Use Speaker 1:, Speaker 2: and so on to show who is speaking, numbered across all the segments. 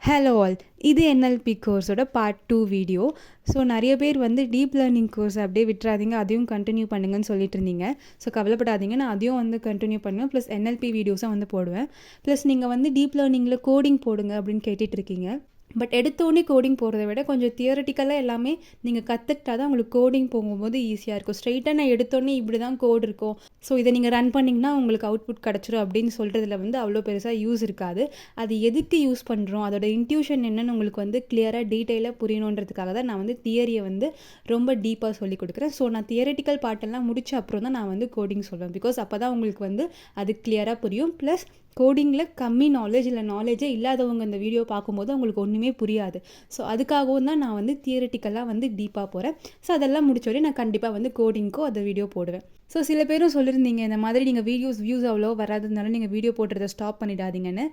Speaker 1: Hello all, இது NLP கோர்ஸோட part 2 video. So நிறைய பேர் வந்து டீப் லேர்னிங் கோர்ஸ் அப்படியே விட்டுறாதீங்க, அதையும் கண்டினியூ பண்ணுங்கன்னு சொல்லிட்டு இருந்தீங்க. ஸோ கவலைப்படாதீங்க, நான் அதையும் வந்து கண்டினியூ பண்ணுவேன். ப்ளஸ் என்எல்பி வீடியோஸும் வந்து போடுவேன். ப்ளஸ் நீங்கள் வந்து டீப் லேர்னிங்கில் கோடிங் போடுங்க அப்படின்னு கேட்டுட்டு இருக்கீங்க. பட் எடுத்தோடனே கோடிங் போகிறத விட கொஞ்சம் தியரட்டிக்கலாக எல்லாமே நீங்கள் கற்றுக்கிட்டா தான் உங்களுக்கு கோடிங் போகும்போது ஈஸியாக இருக்கும். ஸ்ட்ரெயிட்டாக நான் எடுத்தோடனே இப்படி தான் கோட் இருக்கும், ஸோ இதை நீங்கள் ரன் பண்ணிங்கன்னா உங்களுக்கு அவுட்புட் கிடச்சிரும் அப்படின்னு சொல்கிறதுல வந்து அவ்வளோ பெருசாக யூஸ் இருக்காது. அது எதுக்கு யூஸ் பண்ணுறோம், அதோட இன்ட்யூஷன் என்னன்னு உங்களுக்கு வந்து கிளியராக டீட்டெயிலாக புரியணுன்றதுக்காக தான் நான் வந்து தியரியை வந்து ரொம்ப டீப்பாக சொல்லி கொடுக்குறேன். ஸோ நான் தியரட்டிக்கல் பார்ட்டெல்லாம் முடிச்ச அப்புறம் தான் நான் வந்து கோடிங் சொல்வேன். பிகாஸ் அப்போ தான் உங்களுக்கு வந்து அது கிளியராக புரியும். ப்ளஸ் கோடிங்கில் கம்மி நாலேஜ் இல்லை நாலேஜே இல்லாதவங்க இந்த வீடியோ பார்க்கும்போது அவங்களுக்கு ஒன்றுமே புரியாது. ஸோ அதுக்காகவும் தான் நான் வந்து தியரட்டிக்கலாக வந்து டீப்பாக போகிறேன். ஸோ அதெல்லாம் முடிச்ச வரையும் நான் கண்டிப்பாக வந்து கோடிங்க்கும் அந்த வீடியோ போடுவேன். ஸோ சில பேரும் சொல்லியிருந்தீங்க, இந்த மாதிரி நீங்கள் வியூஸ் அவ்வளோ வராததுனால நீங்கள் வீடியோ போடுறதை ஸ்டாப் பண்ணிடாதீங்கன்னு.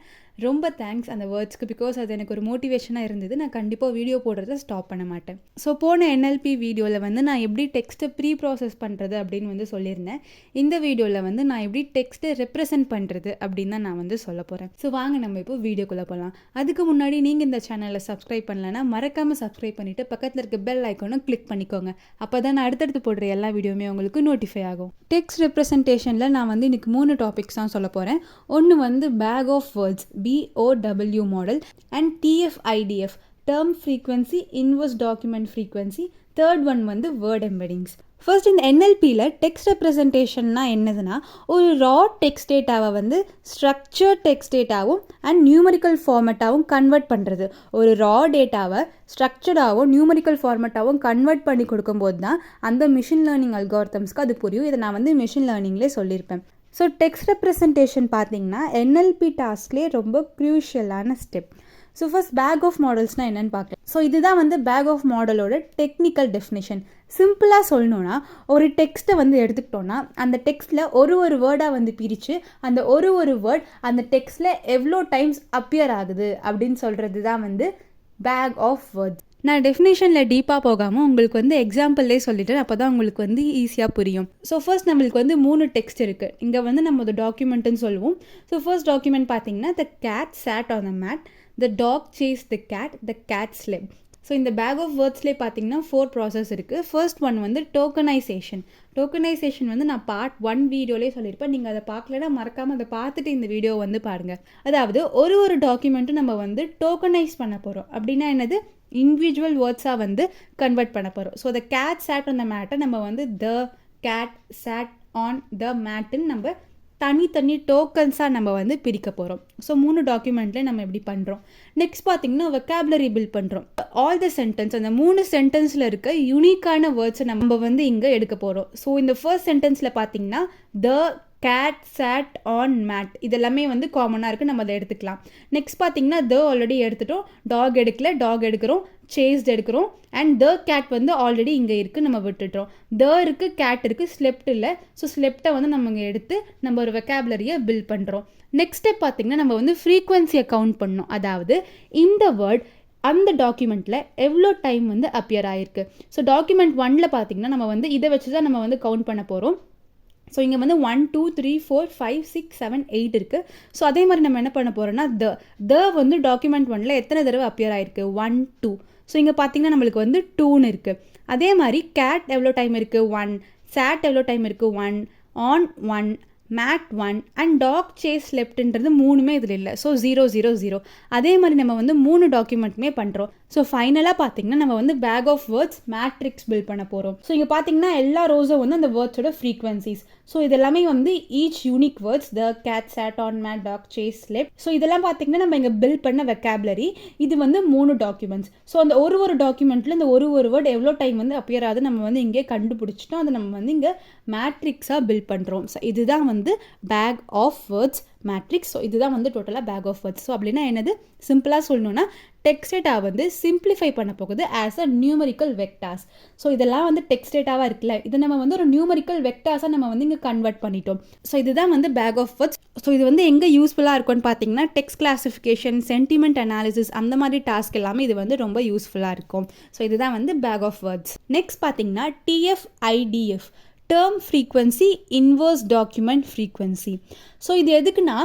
Speaker 1: ரொம்ப தேங்க்ஸ் அந்த வேர்ட்ஸ்க்கு. பிகாஸ் அது எனக்கு ஒரு மோட்டிவேஷனாக இருந்தது. நான் கண்டிப்பாக வீடியோ போடுறதை ஸ்டாப் பண்ண மாட்டேன். ஸோ போன என்எல்பி வீடியோவில் வந்து நான் எப்படி டெக்ஸ்ட்டை ப்ரீ ப்ராசஸ் பண்ணுறது அப்படின்னு வந்து சொல்லியிருந்தேன். இந்த வீடியோவில் வந்து நான் எப்படி டெக்ஸ்ட்டை ரெப்ரசென்ட் பண்ணுறது அப்படின்னு தான் நான் வந்து சொல்ல போகிறேன். ஸோ வாங்க நம்ம இப்போ வீடியோக்குள்ளே போகலாம். அதுக்கு முன்னாடி நீங்கள் இந்த சேனலை சப்ஸ்கிரைப் பண்ணலன்னா மறக்காமல் சப்ஸ்கிரைப் பண்ணிவிட்டு பக்கத்தில் இருக்க பெல் ஐக்கானும் கிளிக் பண்ணிக்கோங்க. அப்போ தான் நான் அடுத்தடுத்து போடுற எல்லா வீடியோவுமே உங்களுக்கு நோட்டிஃபை ஆகும். டெக்ஸ்ட் ரெப்ரசன்டேஷனில் நான் வந்து இன்றைக்கி 3 டாபிக்ஸ் தான் சொல்ல போகிறேன். ஒன்று வந்து bag of words BOW model and TF-IDF term frequency inverse document frequency. Third one வந்து வேர்ட் எம்பெடிங்ஸ். ஃபர்ஸ்ட் இந்த NLPயில் டெக்ஸ்ட் ரெப்ரசன்டேஷன்னா என்னதுன்னா, ஒரு ரா டெக்ஸ்ட் டேட்டாவை வந்து ஸ்ட்ரக்சர் டெக்ஸ்ட் டேட்டாவும் அண்ட் நியூமரிக்கல் ஃபார்மேட்டாகவும் கன்வெர்ட் பண்ணுறது. ஒரு ரா டேட்டாவை ஸ்ட்ரக்சர்டாகவும் நியூமரிக்கல் ஃபார்மேட்டாகவும் கன்வெர்ட் பண்ணி கொடுக்கும்போது தான் அந்த மிஷின் லேர்னிங் அல்காரிதம்ஸ்க்கு அது புரியும். இதை நான் வந்து மிஷின் லேர்னிங்லேயே சொல்லியிருப்பேன். ஸோ டெக்ஸ்ட் ரெப்ரசன்டேஷன் பார்த்தீங்கன்னா NLP டாஸ்க்லேயே ரொம்ப க்ரூஷியலான step. So first bag of மாடல்ஸ்னால் என்னென்னு பார்க்கலாம். ஸோ இதுதான் வந்து பேக் ஆஃப் மாடலோட டெக்னிக்கல் டெஃபினேஷன். சிம்பிளாக சொல்லணுன்னா, ஒரு டெக்ஸ்ட்டை வந்து எடுத்துக்கிட்டோன்னா அந்த டெக்ஸ்ட்டில் ஒரு வேர்டாக வந்து பிரித்து அந்த ஒரு வேர்ட் அந்த டெக்ஸ்ட்டில் எவ்வளோ டைம்ஸ் அப்பியர் ஆகுது அப்படின்னு சொல்கிறது தான் வந்து பேக் ஆஃப் வேர்ட்ஸ். நான் டெஃபினேஷனில் டீப்பாக போகாமல் உங்களுக்கு வந்து எக்ஸாம்பிள்லேயே சொல்லிட்டேன், அப்போ தான் உங்களுக்கு வந்து ஈஸியாக புரியும். ஸோ ஃபர்ஸ்ட் நம்மளுக்கு வந்து 3 டெக்ஸ்ட் இருக்குது. இங்கே வந்து நம்ம ஒரு டாக்குமெண்ட்டுன்னு சொல்லுவோம். ஸோ ஃபர்ஸ்ட் டாக்குமெண்ட் பார்த்தீங்கன்னா, த cat sat on the mat, the dog chased the cat slept. So இந்த பேக் ஆஃப் வேர்ட்ஸ்லேயே பார்த்தீங்கன்னா 4 ப்ராசஸ் இருக்குது. ஃபர்ஸ்ட் ஒன் வந்து டோக்கனைசேஷன். டோக்கனைசேஷன் வந்து நான் பார்ட் 1 வீடியோலேயே சொல்லியிருப்பேன். நீங்கள் அதை பார்க்கலன்னா மறக்காமல் அதை பார்த்துட்டு இந்த வீடியோ வந்து பாருங்கள். அதாவது ஒரு டாக்குமெண்ட்டும் நம்ம வந்து டோக்கனைஸ் பண்ண போகிறோம். அப்படின்னா என்னது, இண்டிவிஜுவல் வேர்ட்ஸாக வந்து கன்வெர்ட் பண்ண போகிறோம். So the cat sat on the mat நம்ம வந்து the cat sat on the matன்னு நம்ம தனி டோக்கன்ஸாக நம்ம வந்து பிரிக்க போகிறோம். ஸோ 3 டாக்குமெண்ட்டில் நம்ம எப்படி பண்ணுறோம். நெக்ஸ்ட் பார்த்தீங்கன்னா வெக்காபுலரி பில்ட் பண்ணுறோம். ஆல் த சென்டென்ஸ், அந்த 3 சென்டென்ஸில் இருக்க யூனிக்கான வேர்ட்ஸை நம்ம வந்து இங்கே எடுக்க போகிறோம். ஸோ இந்த ஃபர்ஸ்ட் சென்டென்ஸில் பார்த்தீங்கன்னா த கேட் sat on mat இதெல்லாமே வந்து காமனாக இருக்குது, நம்ம அதை எடுத்துக்கலாம். நெக்ஸ்ட் பார்த்தீங்கன்னா த ஆல்ரெடி எடுத்துட்டோம், டாக் எடுக்கல, டாக் எடுக்கிறோம், சேஸ்ட் எடுக்கிறோம், அண்ட் த கேட் வந்து ஆல்ரெடி இங்கே இருக்குது, நம்ம விட்டுட்டோம். த இருக்குது, கேட் இருக்குது, ஸ்லெப்ட் இல்லை. ஸோ ஸ்லெப்டை வந்து நம்ம இங்கே எடுத்து நம்ம ஒரு வெக்காபுலரியை பில்ட் பண்ணுறோம். நெக்ஸ்ட் ஸ்டெப் பார்த்தீங்கன்னா நம்ம வந்து ஃப்ரீக்வன்சியை கவுண்ட் பண்ணணும். அதாவது இந்த வேர்ட் அந்த டாக்குமெண்ட்டில் எவ்வளோ டைம் வந்து அப்பியர் ஆகிருக்கு. ஸோ டாக்குமெண்ட் 1ல் பார்த்தீங்கன்னா நம்ம வந்து இதை வச்சு தான் நம்ம வந்து கவுண்ட் பண்ண போகிறோம். ஸோ இங்கே வந்து 1 2 3 4 5 6 7 8 இருக்குது. ஸோ அதே மாதிரி நம்ம என்ன பண்ண போகிறோம்னா த வந்து டாக்குமெண்ட் 1ல் எத்தனை தடவை அப்பியர் ஆகிருக்கு, 1 2. ஸோ இங்கே பார்த்தீங்கன்னா நம்மளுக்கு வந்து 2ன்னு இருக்குது. அதே மாதிரி கேட் எவ்வளோ டைம் இருக்குது, 1. sat எவ்வளோ டைம் இருக்குது, 1. on 1, mat 1 and dog chase லெஃப்ட்ன்றது 3மே இதில் இல்லை. ஸோ 0 0 0. அதே மாதிரி நம்ம வந்து 3 டாக்குமெண்ட்டுமே பண்ணுறோம். ஸோ ஃபைனலாக பார்த்தீங்கன்னா நம்ம வந்து bag of words matrix build பண்ண போகிறோம். ஸோ இங்கே பார்த்தீங்கன்னா எல்லா ரோஸும் வந்து அந்த வேர்ட்ஸோட ஃப்ரீக்வன்சிஸ். ஸோ இதெல்லாமே வந்து each unique words, the cat sat on mat, dog chase left. So இதெல்லாம் பார்த்தீங்கன்னா நம்ம இங்கே பில்ட் பண்ண வெக்காபுலரி. இது வந்து 3 டாக்குமெண்ட்ஸ். ஸோ அந்த ஒரு டாக்குமெண்ட்டில் இந்த ஒரு வேர்ட் எவ்வளோ டைம் வந்து அப்பியர் ஆகுது நம்ம வந்து இங்கே கண்டுபிடிச்சிட்டோம். அதை நம்ம வந்து இங்கே மேட்ரிக்ஸாக பில்ட் பண்ணுறோம். ஸோ இதுதான் வந்து bag of words matrix. So இதுதான் வந்து டோட்டலாக பேக் ஆஃப் வேர்ட்ஸ். ஸோ அப்படின்னா என்னது, சிம்பிளாக சொல்லணும்னா டெக்ஸ்ட் டேட்டா வந்து சிம்பிளிஃபை பண்ண போகுது as a numerical vectors. So இதெல்லாம் வந்து டெக்ஸ்ட் டேட்டாவாக இருக்குல்ல, இதை நம்ம வந்து ஒரு நியூமரிக்கல் வெக்டார்ஸாக நம்ம வந்து இங்கே கன்வெர்ட் பண்ணிட்டோம். ஸோ இதுதான் வந்து பேக் ஆஃப் வேர்ட்ஸ். ஸோ இது வந்து எங்கே யூஸ்ஃபுல்லாக இருக்கும்னு பார்த்தீங்கன்னா டெக்ஸ்ட் கிளாசிஃபிகேஷன், சென்டிமெண்ட் அனாலிசிஸ் அந்த மாதிரி டாஸ்க் எல்லாமே இது வந்து ரொம்ப யூஸ்ஃபுல்லாக இருக்கும். ஸோ இதுதான் வந்து பேக் ஆஃப் வேர்ட்ஸ். நெக்ஸ்ட் பார்த்தீங்கன்னா TF-IDF term frequency inverse document frequency. So இது எதுக்குன்னா,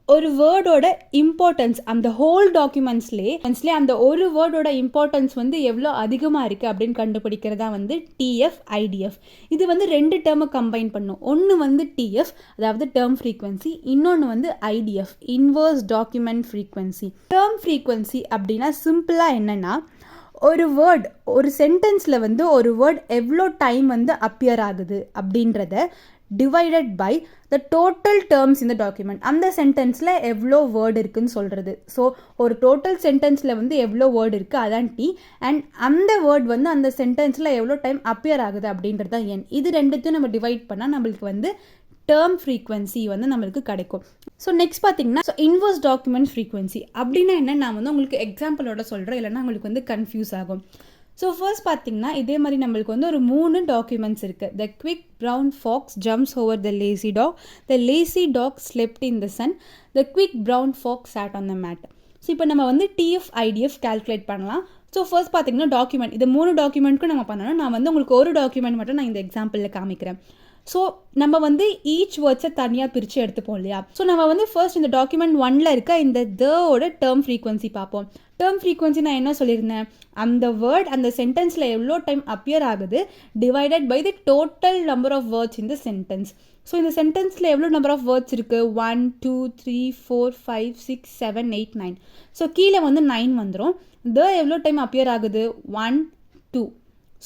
Speaker 1: ஒரு வேர்டோட இம்பார்ட்டன்ஸ் அந்த ஹோல் டாக்குமெண்ட்ஸ்லேயே அந்த ஒரு வேர்டோட இம்பார்ட்டன்ஸ் வந்து எவ்வளோ அதிகமாக இருக்குது அப்படின்னு கண்டுபிடிக்கிறதா வந்து டிஎஃப் ஐடிஎஃப். இது வந்து 2 டேர்மை கம்பைன் பண்ணும். ஒன்று வந்து டிஎஃப், அதாவது டேர்ம் ஃப்ரீக்வன்சி, இன்னொன்று வந்து IDF, inverse document frequency. Term frequency அப்படின்னா சிம்பிளாக என்னென்னா, ஒரு வேர்ட் ஒரு சென்டென்ஸில் வந்து ஒரு வேர்ட் எவ்வளோ டைம் வந்து அப்பியர் ஆகுது அப்படின்றத divided by the total terms இந்த டாக்குமெண்ட். அந்த சென்டென்ஸில் எவ்வளோ வேர்டு இருக்குதுன்னு சொல்கிறது. ஸோ ஒரு டோட்டல் சென்டென்ஸில் வந்து எவ்வளோ வேர்டு இருக்குது அதான் டி, அண்ட் அந்த வேர்ட் வந்து அந்த சென்டென்ஸில் எவ்வளோ டைம் அப்பியர் ஆகுது அப்படின்றது தான் என். இது ரெண்டுத்தையும் நம்ம டிவைட் பண்ணால் நம்மளுக்கு வந்து டேர்ம் ஃப்ரீக்வன்சி வந்து நம்மளுக்கு கிடைக்கும். ஸோ நெக்ஸ்ட் பார்த்தீங்கன்னா இன்வர்ஸ் டாக்குமெண்ட் ஃப்ரீக்வன்சி அப்படின்னா என்ன, நான் வந்து உங்களுக்கு எக்ஸாம்பிளோட சொல்கிறேன், இல்லைன்னா உங்களுக்கு வந்து கன்ஃபியூஸ் ஆகும். ஸோ ஃபர்ஸ்ட் பார்த்தீங்கன்னா இதே மாதிரி நம்மளுக்கு வந்து ஒரு 3 டாக்குமெண்ட்ஸ் இருக்குது. The quick brown fox jumps over the lazy dog, the lazy dog slept in the sun, the quick brown fox sat on the mat. So இப்போ நம்ம வந்து டிஎஃப் ஐடிஎஃப் கால்குலேட் பண்ணலாம். ஸோ ஃபர்ஸ்ட் பார்த்தீங்கன்னா document, இது 3 டாக்குமெண்ட்க்கும் நம்ம பண்ணணும். நான் வந்து உங்களுக்கு ஒரு டாக்குமெண்ட் மட்டும் நான் இந்த எக்ஸாம்பிளில் காமிக்கிறேன். ஸோ நம்ம வந்து ஈச் வேர்ட்ஸை தனியாக பிரித்து எடுத்துப்போம் இல்லையா. ஸோ நம்ம வந்து ஃபர்ஸ்ட் இந்த டாக்குமெண்ட் 1ல் இருக்க இந்த தோட டேர்ம் ஃப்ரீக்வன்சி பார்ப்போம். டேர்ம் ஃப்ரீக்வன்சி நான் என்ன சொல்லியிருந்தேன், அந்த வேர்ட் அந்த சென்டென்ஸில் எவ்வளோ டைம் அப்பியர் ஆகுது divided by the total number of words in the sentence. So இந்த சென்டென்ஸில் எவ்வளோ நம்பர் ஆஃப் வேர்ட்ஸ் இருக்குது, 1 2 3 4 5 6 7 8 9. ஸோ கீழே வந்து 9 வந்துடும். எவ்வளோ டைம் அப்பியர் ஆகுது, 1 2.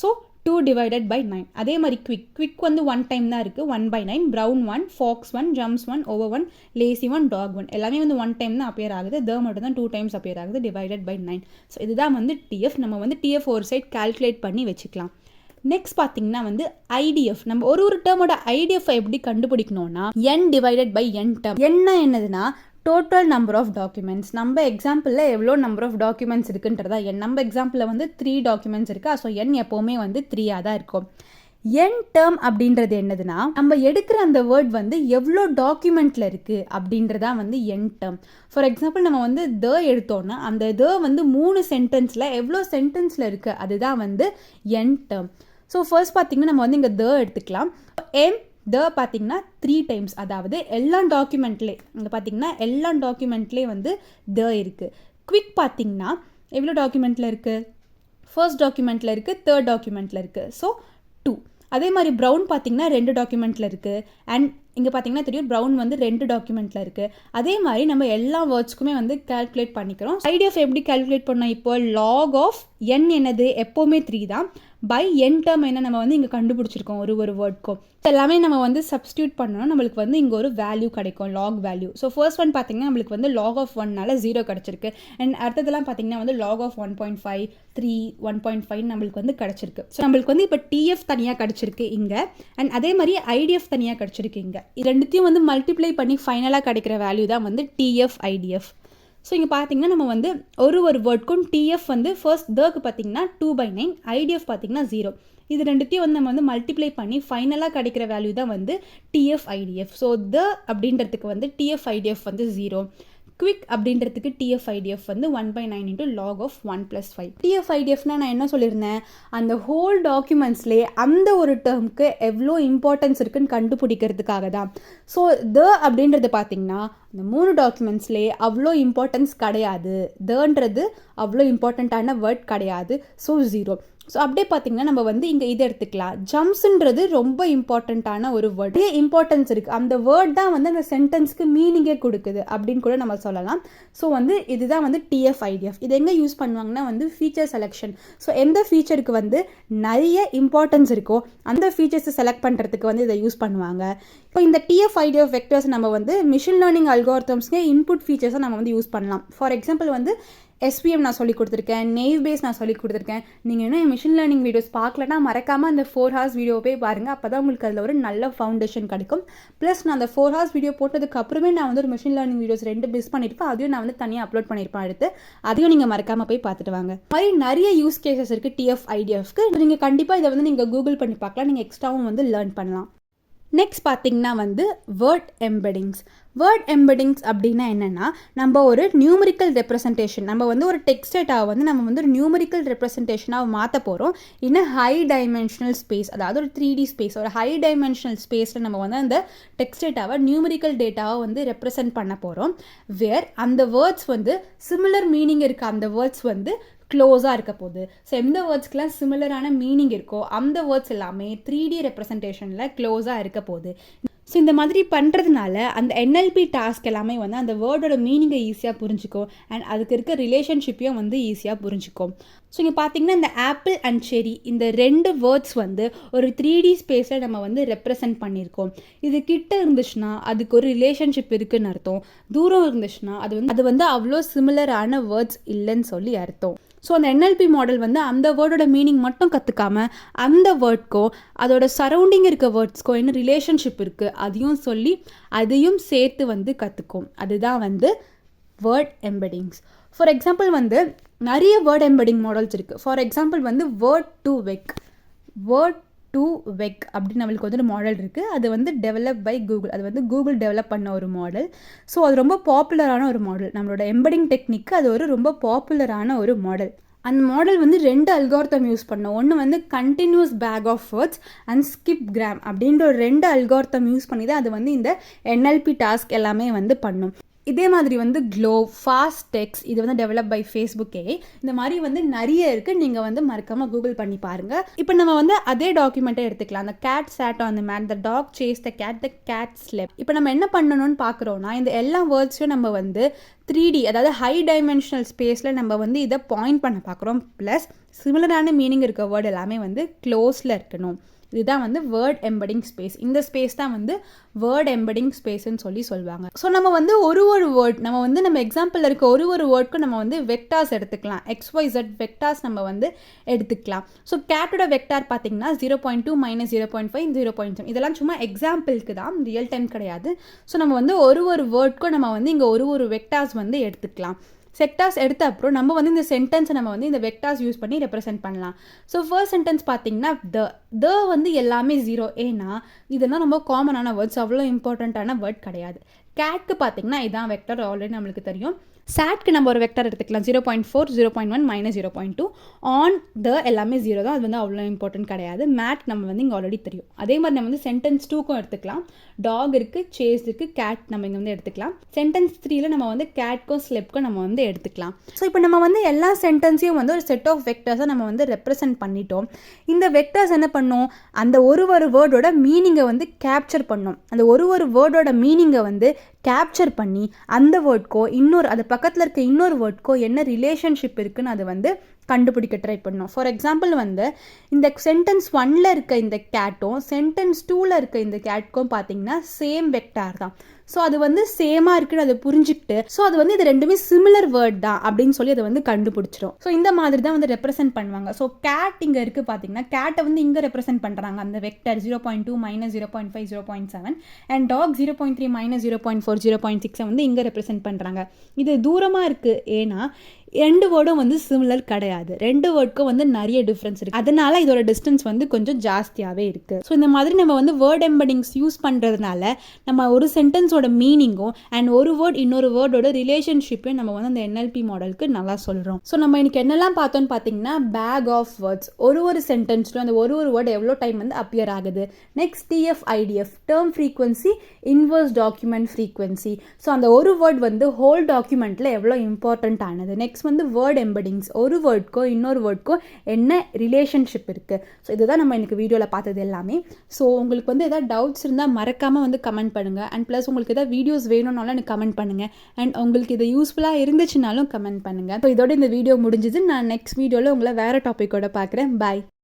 Speaker 1: So 2 divided by 9. அதே மாதிரி குவிக் வந்து 1 டைம் தான் இருக்குது, 1/9. Brown 1, fox 1, jumps 1, over 1, lazy 1, dog 1 எல்லாமே வந்து 1 டைம் தான் அப்பியர் ஆகுது. மட்டும் தான் 2 டைம்ஸ் அப்பியர் ஆகுது, டிவைடட் பை 9. ஸோ இதுதான் வந்து டிஎஃப். நம்ம வந்து டிஎஃப் ஒரு சைட் கால்குலேட் பண்ணி வச்சுக்கலாம். நெக்ஸ்ட் பார்த்தீங்கன்னா வந்து ஐடிஎஃப். நம்ம ஒரு டேர்மோட ஐடிஎஃப் எப்படி கண்டுபிடிக்கணும்னா என் டிவைடட் பை என் டேர்ம். என்னதுன்னா டோட்டல் நம்பர் ஆஃப் டாக்குமெண்ட்ஸ். நம்ம எக்ஸாம்பிளில் எவ்வளோ நம்பர் ஆஃப் டாக்குமெண்ட்ஸ் இருக்குன்றதா என். நம்ம எக்ஸாம்பிளில் வந்து 3 டாக்குமெண்ட்ஸ் இருக்கா. ஸோ என் எப்போவுமே வந்து 3ஆக தான் இருக்கும். என் டேர்ம் அப்படின்றது என்னதுன்னா, நம்ம எடுக்கிற அந்த வேர்ட் வந்து எவ்வளோ டாக்குமெண்ட்டில் இருக்குது அப்படின்றதா வந்து என் டேர்ம். ஃபார் எக்ஸாம்பிள் நம்ம வந்து எடுத்தோன்னா அந்த வந்து 3 சென்டென்ஸில் எவ்வளோ சென்டென்ஸில் இருக்குது அதுதான் வந்து என் டேர்ம். ஸோ ஃபர்ஸ்ட் பார்த்திங்கன்னா நம்ம வந்து இங்கே எடுத்துக்கலாம். எம் பார்த்தீங்கன்னா 3 டைம்ஸ், அதாவது எல்லா டாக்குமெண்ட்லேயே இங்கே பார்த்தீங்கன்னா எல்லா டாக்குமெண்ட்லேயே வந்து இருக்குது. குவிக் பார்த்தீங்கன்னா எவ்வளோ டாக்குமெண்ட்டில் இருக்குது, ஃபர்ஸ்ட் டாக்குமெண்ட்டில் இருக்குது, தேர்ட் டாக்குமெண்ட்டில் இருக்குது. ஸோ 2. அதே மாதிரி ப்ரௌன் பார்த்தீங்கன்னா 2 டாக்குமெண்ட்டில் இருக்குது. அண்ட் இங்கே பார்த்தீங்கன்னா தெரியும் ப்ரௌன் வந்து 2 டாக்குமெண்ட்டில் இருக்குது. அதே மாதிரி நம்ம எல்லா வேர்ட்ஸ்க்குமே வந்து கால்குலேட் பண்ணிக்கிறோம். ஐடிஎஃப் எப்படி கால்குலேட் பண்ணோம், இப்போ லாக் ஆஃப் என் என்னது எப்போவுமே 3 தான், பை என் டேர்ம் என்ன நம்ம வந்து இங்கே கண்டுபிடிச்சிருக்கோம் ஒரு வேர்ட்க்கும். எல்லாமே நம்ம வந்து சப்ஸ்டியூட் பண்ணோம், நம்மளுக்கு வந்து இங்கே ஒரு வேல்யூ கிடைக்கும், log value. So first one பார்த்தீங்கன்னா நம்மளுக்கு வந்து லாக் ஆஃப் 1னால 0 கிடச்சிருக்கு. அண்ட் அடுத்ததெல்லாம் பார்த்தீங்கன்னா வந்து லாக் ஆஃப் 1.5 3 1.5 நம்மளுக்கு வந்து கிடச்சிருக்கு. ஸோ நம்மளுக்கு வந்து இப்போ டிஎஃப் தனியாக கிடச்சிருக்கு இங்கே, அண்ட் அதே மாதிரி ஐடிஎஃப் தனியாக கிடச்சிருக்கு இங்கே. இது ரெண்டுத்தையும் வந்து மல்டிப்ளை பண்ணி ஃபைனலாக கிடைக்கிற வேல்யூ தான் வந்து டிஎஃப் ஐடிஎஃப். ஸோ இங்கே பார்த்தீங்கன்னா நம்ம வந்து ஒரு வேர்ட்க்கும் டிஎஃப் வந்து ஃபர்ஸ்ட் க்கு பார்த்தீங்கன்னா 2/9, ஐடிஎஃப் பார்த்தீங்கன்னா 0. இது ரெண்டுத்தையும் வந்து நம்ம வந்து மல்டிப்ளை பண்ணி ஃபைனலாக கிடைக்கிற வேல்யூ தான் வந்து டிஎஃப் ஐடிஎஃப். ஸோ அப்படின்றதுக்கு வந்து டிஎஃப் ஐடிஎஃப் வந்து 0. குவிக் அப்படின்றதுக்கு டிஎஃப் ஐடிஎஃப் வந்து 1/9 இன்ட்டு லாக் ஆஃப் 1 + 5. டிஎஃப் ஐடிஎஃப்னால் நான் என்ன சொல்லியிருந்தேன், அந்த ஹோல் டாக்குமெண்ட்ஸ்லேயே அந்த ஒரு டேர்முக்கு எவ்வளோ இம்பார்ட்டன்ஸ் இருக்குன்னு கண்டுபிடிக்கிறதுக்காக தான். ஸோ அப்படின்றது பார்த்தீங்கன்னா அந்த 3 டாக்குமெண்ட்ஸ்லேயே அவ்வளோ இம்பார்ட்டன்ஸ் கிடையாது. ன்றது அவ்வளோ இம்பார்ட்டண்ட்டான வேர்ட் கிடையாது. ஸோ 0. ஸோ அப்படியே பார்த்தீங்கன்னா நம்ம வந்து இங்கே இதை எடுத்துக்கலாம். ஜம்ப்ஸுன்றது ரொம்ப இம்பார்ட்டண்ட்டான ஒரு வேர்ட், இம்பார்ட்டன்ஸ் இருக்குது. அந்த வேர்ட் தான் வந்து அந்த சென்டென்ஸ்க்கு மீனிங்கே கொடுக்குது அப்படின்னு கூட நம்ம சொல்லலாம். ஸோ வந்து இதுதான் வந்து டிஎஃப் ஐடிஎஃப். இது எங்கே யூஸ் பண்ணுவாங்கன்னா வந்து ஃபீச்சர் செலெக்ஷன். ஸோ எந்த ஃபீச்சருக்கு வந்து நிறைய இம்பார்ட்டன்ஸ் இருக்கோ அந்த ஃபீச்சர்ஸை செலக்ட் பண்ணுறதுக்கு வந்து இதை யூஸ் பண்ணுவாங்க. இப்போ இந்த டிஎஃப் ஐடிஎஃப் வெக்டர்ஸ் நம்ம வந்து மிஷின் லேர்னிங் அல்காரிதம்ஸ்க்கு இன்புட் ஃபீச்சர்ஸை நம்ம வந்து யூஸ் பண்ணலாம். ஃபார் எக்ஸாம்பிள் வந்து SVM நான் சொல்லி கொடுத்துருக்கேன், நெய்வ் பேஸ் நான் சொல்லி கொடுத்துருக்கேன். நீங்கள் இன்னும் மிஷின் லேர்னிங் வீடியோஸ் பார்க்கலன்னா மறக்காமல் அந்த 4 hours வீடியோ போய் பாருங்கள். அப்போ தான் உங்களுக்கு அதில் ஒரு நல்ல ஃபவுண்டேஷன் கிடைக்கும். ப்ளஸ் நான் அந்த 4 hours வீடியோ போட்டதுக்கு அப்புறமே நான் வந்து ஒரு மிஷின் லேர்னிங் வீடியோஸ் 2 மிஸ் பண்ணியிருப்பேன். அதையும் நான் வந்து தனியாக அப்லோட் பண்ணியிருப்பேன் அடுத்து. அதையும் நீங்கள் மறக்காமல் போய் பார்த்துட்டு வாங்க. மாதிரி நிறைய யூஸ் கேசஸ் இருக்குது டிஎஃப் ஐடிஎஃப்க்கு. நீங்கள் கண்டிப்பாக இதை வந்து நீங்கள் கூகுள் பண்ணி பார்க்கலாம். நீங்கள் எக்ஸ்ட்ராவும் வந்து லேர்ன் பண்ணலாம். நெக்ஸ்ட் பார்த்தீங்கன்னா வந்து வேர்ட் எம்பெடிங்ஸ். வேர்ட் எம்பெடிங்ஸ் அப்படின்னா என்னென்னா, நம்ம ஒரு நியூமரிக்கல் ரெப்ரசன்டேஷன், நம்ம வந்து ஒரு டெக்ஸ்ட் டேட்டாவை வந்து நம்ம வந்து ஒரு நியூமரிக்கல் ரெப்ரசன்டேஷனாக மாற்ற போகிறோம். இன்னும் ஹை டைமென்ஷனல் ஸ்பேஸ், அதாவது ஒரு 3D ஸ்பேஸ், ஒரு ஹை டைமென்ஷனல் ஸ்பேஸில் நம்ம வந்து அந்த டெக்ஸ்ட் டேட்டாவை நியூமரிக்கல் டேட்டாவை வந்து ரெப்ரசன்ட் பண்ண போகிறோம். வேர் அந்த வேர்ட்ஸ் வந்து சிமிலர் மீனிங் இருக்க அந்த வேர்ட்ஸ் வந்து க்ளோஸாக இருக்க போகுது. ஸோ எந்த வேர்ட்ஸ்க்கெலாம் சிமிலரான மீனிங் இருக்கோ அந்த வேர்ட்ஸ் எல்லாமே 3D ரெப்ரசன்டேஷனில் க்ளோஸாக இருக்க போகுது. ஸோ இந்த மாதிரி பண்ணுறதுனால அந்த NLP டாஸ்க் எல்லாமே வந்து அந்த வேர்டோட மீனிங்கை ஈஸியாக புரிஞ்சுக்கும் அண்ட் அதுக்கு இருக்க ரிலேஷன்ஷிப்பையும் வந்து ஈஸியாக புரிஞ்சுக்கும். ஸோ இங்கே பார்த்தீங்கன்னா இந்த ஆப்பிள் அண்ட் செரி இந்த 2 வேர்ட்ஸ் வந்து ஒரு 3D ஸ்பேஸில் நம்ம வந்து ரெப்ரசன்ட் பண்ணியிருக்கோம். இது கிட்ட இருந்துச்சுன்னா அதுக்கு ஒரு ரிலேஷன்ஷிப் இருக்குதுன்னு அர்த்தம். தூரம் இருந்துச்சுன்னா அது வந்து அவ்வளோ சிமிலரான வேர்ட்ஸ் இல்லைன்னு சொல்லி அர்த்தம். ஸோ அந்த NLP மாடல் வந்து அந்த வேர்டோட மீனிங் மட்டும் கற்றுக்காம அந்த வேர்ட்க்கோ அதோட சரௌண்டிங் இருக்க வேர்ட்ஸ்க்கோ என்ன ரிலேஷன்ஷிப் இருக்குது அதையும் சேர்த்து வந்து கற்றுக்கும். அதுதான் வந்து வேர்ட் எம்பெடிங்ஸ். ஃபார் எக்ஸாம்பிள் வந்து நிறைய வேர்ட் எம்பெடிங் மாடல்ஸ் இருக்குது. ஃபார் எக்ஸாம்பிள் வந்து வேர்ட் டு வெக் அப்படின்னு நம்மளுக்கு வந்து ஒரு மாடல் இருக்குது. அது வந்து டெவலப் பை கூகுள். அது வந்து கூகுள் டெவலப் பண்ண ஒரு மாடல். ஸோ அது ரொம்ப பாப்புலரான ஒரு மாடல். நம்மளோட எம்பெடிங் டெக்னிக்கு அது ஒரு ரொம்ப பாப்புலரான ஒரு மாடல். அந்த மாடல் வந்து 2 அல்கார்த்தம் யூஸ் பண்ணோம். ஒன்று வந்து continuous bag of words and skip gram அப்படின்ற ஒரு 2 அல்கார்த்தம் யூஸ் பண்ணி தான் அது வந்து இந்த NLP டாஸ்க் எல்லாமே வந்து பண்ணும். இதே மாதிரி வந்து க்ளோவ், ஃபாஸ்ட் டெக்ஸ்ட், இது வந்து டெவலப் பை ஃபேஸ்புக்கே. இந்த மாதிரி வந்து நிறைய இருக்குது. நீங்கள் வந்து மறக்காமல் கூகுள் பண்ணி பாருங்கள். இப்போ நம்ம வந்து அதே டாக்குமெண்ட்டை எடுத்துக்கலாம். அந்த cat sat on the mat, the dog chase the cat slept. இப்போ நம்ம என்ன பண்ணணும்னு பார்க்குறோன்னா, இந்த எல்லா வேர்ட்ஸையும் நம்ம வந்து 3D, அதாவது ஹை டைமென்ஷனல் ஸ்பேஸில் நம்ம வந்து இதை பாயிண்ட் பண்ண பார்க்குறோம். ப்ளஸ் சிமிலரான மீனிங் இருக்க வேர்டு எல்லாமே வந்து க்ளோஸில் இருக்கணும். இதுதான் வந்து வேர்ட் எம்பெடிங் ஸ்பேஸ். இந்த ஸ்பேஸ் தான் வந்து வேர்ட் எம்பெடிங் ஸ்பேஸ்ன்னு சொல்லுவாங்க. ஸோ நம்ம வந்து ஒரு வேர்ட் நம்ம எக்ஸாம்பிளில் இருக்க ஒரு வேர்டுக்கும் நம்ம வந்து வெக்டார்ஸ் எடுத்துக்கலாம். XYZ வெக்டார்ஸ் நம்ம வந்து எடுத்துக்கலாம். ஸோ கேட்டோட வெக்டார் பார்த்தீங்கன்னா 0.2 - 0.5 0.7 இதெல்லாம் சும்மா எக்ஸாம்பிளுக்கு தான், ரியல் டைம் கிடையாது. ஸோ நம்ம வந்து ஒரு வேர்டுக்கும் நம்ம வந்து இங்கே ஒரு வெக்டார்ஸ் வந்து எடுத்துக்கலாம். செக்டார்ஸ் எடுத்த அப்புறம் நம்ம வந்து இந்த சென்டென்ஸை நம்ம வந்து இந்த வெக்டார்ஸ் யூஸ் பண்ணி ரெப்ரசென்ட் பண்ணலாம். ஸோ ஃபர்ஸ்ட் சென்டென்ஸ் பார்த்தீங்கன்னா த வந்து எல்லாமே 0. ஏன்னா இதெல்லாம் ரொம்ப காமனான வேர்ட்ஸ், அவ்வளோ இம்பார்ட்டண்ட்டான வேர்ட் கிடையாது. கேட்க்கு பார்த்தீங்கன்னா இதான் வெக்டர், ஆல்ரெடி நம்மளுக்கு தெரியும். சாட்க்கு நம்ம ஒரு வெக்டர் எடுத்துக்கலாம். 0.4 0.1 -0.2. ஆன் த எல்லாமே 0 தான், அது வந்து அவ்வளோ இம்பார்ட்டன்ட் கிடையாது. மேட் நம்ம வந்து இங்கே ஆல்ரெடி தெரியும். அதே மாதிரி நம்ம வந்து சென்டென்ஸ் 2க்கும் எடுத்துக்கலாம். டாக் இருக்குது, சேஸ் இருக்குது, கேட் நம்ம இங்கே வந்து எடுத்துக்கலாம். சென்டென்ஸ் 3ல் நம்ம வந்து கேட்க்கும் ஸ்லெப்க்கும் நம்ம வந்து எடுத்துக்கலாம். ஸோ இப்போ நம்ம வந்து எல்லா சென்டென்ஸையும் வந்து ஒரு செட் ஆஃப் வெக்டர்ஸை நம்ம வந்து ரெப்ரசென்ட் பண்ணிட்டோம். இந்த வெக்டர்ஸ் என்ன பண்ணோம், அந்த ஒரு வேர்டோட மீனிங்கை வந்து கேப்சர் பண்ணோம். அந்த ஒரு வேர்டோட மீனிங்கை வந்து கேப்சர் பண்ணி அந்த வேர்ட்க்கோ அது பக்கத்தில் இருக்க இன்னொரு வேர்ட்க்கோ என்ன ரிலேஷன்ஷிப் இருக்குன்னு அது வந்து கண்டுபிடிக்க ட்ரை பண்ணோம். ஃபார் எக்ஸாம்பிள் வந்து இந்த சென்டென்ஸ் 1ல் இருக்க இந்த கேட்டும் சென்டென்ஸ் 2ல் இருக்க இந்த கேட்க்கும் பார்த்தீங்கன்னா சேம் வெக்டார் தான். ஸோ அது வந்து சேமாக இருக்குன்னு அதை புரிஞ்சுக்கிட்டு ஸோ அது வந்து இது ரெண்டுமே சிமிலர் வேர்ட் தான் அப்படின்னு சொல்லி அதை வந்து கண்டுபிடிச்சிடும். ஸோ இந்த மாதிரி தான் வந்து ரெப்ரசென்ட் பண்ணுவாங்க. ஸோ கேட் இங்கே இருக்குது பார்த்தீங்கன்னா, கேட்டை வந்து இங்கே ரெப்ரசென்ட் பண்ணுறாங்க அந்த வெக்டர் 0.2 - 0.5 0.7 அண்ட் டாக் 0.3 - 0.4 0.6 வந்து இங்கே ரெப்ரசென்ட் பண்ணுறாங்க. இது தூரமாக இருக்குது. ஏன்னா 2 வேர்டும் வந்து சிமிலர் கிடையாது. 2 வேர்டுக்கும் வந்து நிறைய டிஃப்ரென்ஸ் இருக்குது. அதனால இதோட டிஸ்டன்ஸ் வந்து கொஞ்சம் ஜாஸ்தியாகவே இருக்குது. ஸோ இந்த மாதிரி நம்ம வந்து வேர்ட் எம்பெடிங்ஸ் யூஸ் பண்ணுறதுனால நம்ம ஒரு சென்டென்ஸோட மீனிங்கும் அண்ட் ஒரு வேர்ட் இன்னொரு வேர்டோட ரிலேஷன்ஷிப்பையும் நம்ம வந்து அந்த NLP மாடலுக்கு நல்லா சொல்கிறோம். ஸோ நம்ம இன்னைக்கு என்னெல்லாம் பார்த்தோன்னு பார்த்தீங்கன்னா, பேக் ஆஃப் வேர்ட்ஸ், ஒரு சென்டென்ஸ்லையும் அந்த ஒரு வேர்ட் எவ்வளோ டைம் வந்து அப்பியர் ஆகுது. Next TF IDF, term frequency, inverse document frequency. So அந்த ஒரு வேர்ட் வந்து ஹோல் டாக்குமெண்ட்டில் எவ்வளோ இம்பார்ட்டண்ட் ஆனது. நெக்ஸ்ட் வந்து வேர்ட் எம்பெடிங்ஸ், ஒரு வேர்ட்க்கோ இன்னொரு வேர்ட்க்கோ என்ன ரிலேஷன்ஷிப் இருக்குது. ஸோ இதுதான் நம்ம எனக்கு வீடியோவில் பார்த்தது எல்லாமே. ஸோ உங்களுக்கு வந்து எதாவது டவுட்ஸ் இருந்தால் மறக்காமல் வந்து கமெண்ட் பண்ணுங்கள். அண்ட் ப்ளஸ் உங்களுக்கு எதாவது வீடியோஸ் வேணும்னாலும் எனக்கு கமெண்ட் பண்ணுங்கள். அண்ட் உங்களுக்கு இது யூஸ்ஃபுல்லாக இருந்துச்சுனாலும் கமெண்ட் பண்ணுங்கள். ஸோ இதோட இந்த வீடியோ முடிஞ்சது. நான் நெக்ஸ்ட் வீடியோவில் உங்களை வேறு டாப்பிக்கோட பார்க்குறேன். பாய்.